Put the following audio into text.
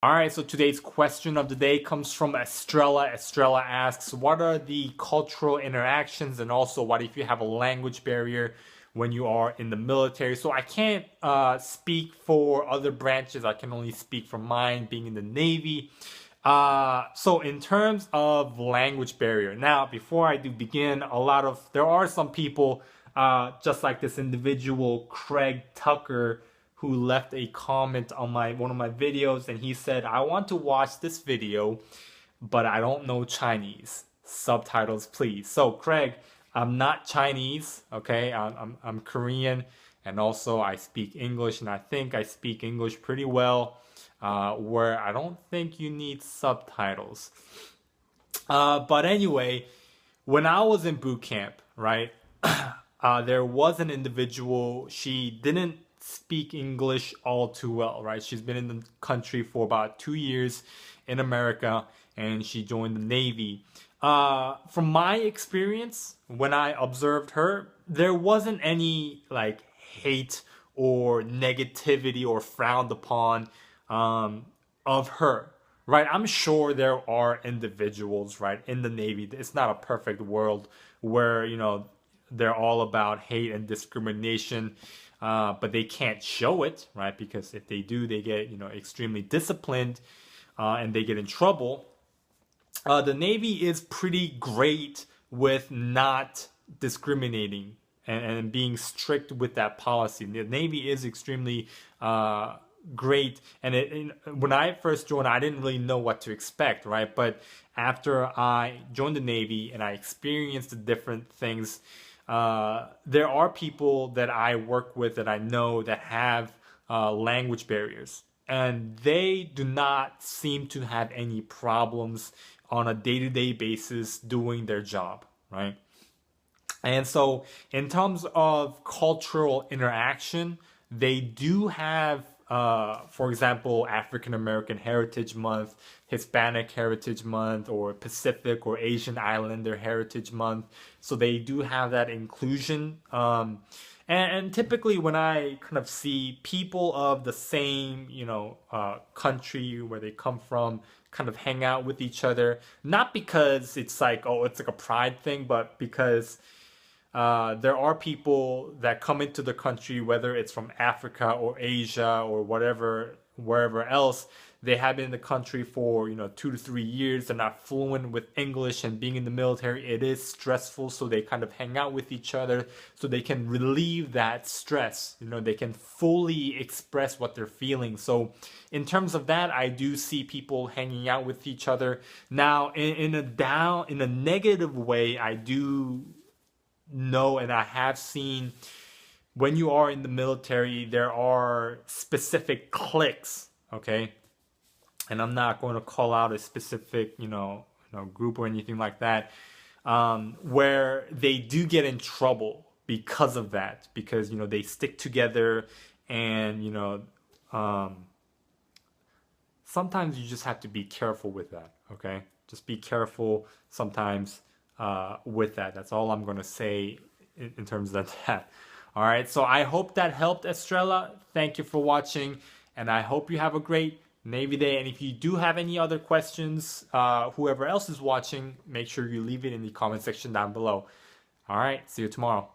All right, so today's question of the day comes from Estrella. Estrella asks, what are the cultural interactions, and also what if you have a language barrier when you are in the military? So I can't speak for other branches. I can only speak for mine, being in the Navy. So in terms of language barrier, now before I do begin, there are some people, just like this individual, Craig Tucker, who left a comment on one of my videos, and he said, I want to watch this video, but I don't know Chinese. Subtitles, please. So, Craig, I'm not Chinese, okay? I'm Korean, and also I speak English, and I think I speak English pretty well, where I don't think you need subtitles. But anyway, when I was in boot camp, right, there was an individual. She didn't speak English all too well, right? She's been in the country for about 2 years in America, and she joined the Navy. From my experience, when I observed her, there wasn't any like hate or negativity or frowned upon of her, right? I'm sure there are individuals, right, in the Navy. It's not a perfect world where, they're all about hate and discrimination, but they can't show it, right? Because if they do, they get, extremely disciplined, and they get in trouble. The Navy is pretty great with not discriminating and being strict with that policy. The Navy is extremely great. And when I first joined, I didn't really know what to expect, right? But after I joined the Navy and I experienced the different things, there are people that I work with that I know that have language barriers, and they do not seem to have any problems on a day-to-day basis doing their job, right? And so, in terms of cultural interaction, they do have, for example, African American Heritage Month, Hispanic Heritage Month, or Pacific or Asian Islander Heritage Month. So they do have that inclusion. And typically, when I kind of see people of the same, country where they come from, kind of hang out with each other, not because it's like, oh, it's like a pride thing, but because there are people that come into the country, whether it's from Africa or Asia or wherever else. They have been in the country for 2 to 3 years. They're not fluent with English, and being in the military, it is stressful. So they kind of hang out with each other so they can relieve that stress. They can fully express what they're feeling. So in terms of that, I do see people hanging out with each other. Now, in a negative way, I do know, and I have seen, when you are in the military, there are specific cliques, okay? And I'm not going to call out a specific, group or anything like that, where they do get in trouble because of that, because, they stick together, and, sometimes you just have to be careful with that, okay? Just be careful sometimes with that. That's all I'm going to say in terms of that. All right, so I hope that helped, Estrella. Thank you for watching, and I hope you have a great Navy Day. And if you do have any other questions, whoever else is watching, make sure you leave it in the comment section down below. All right, see you tomorrow.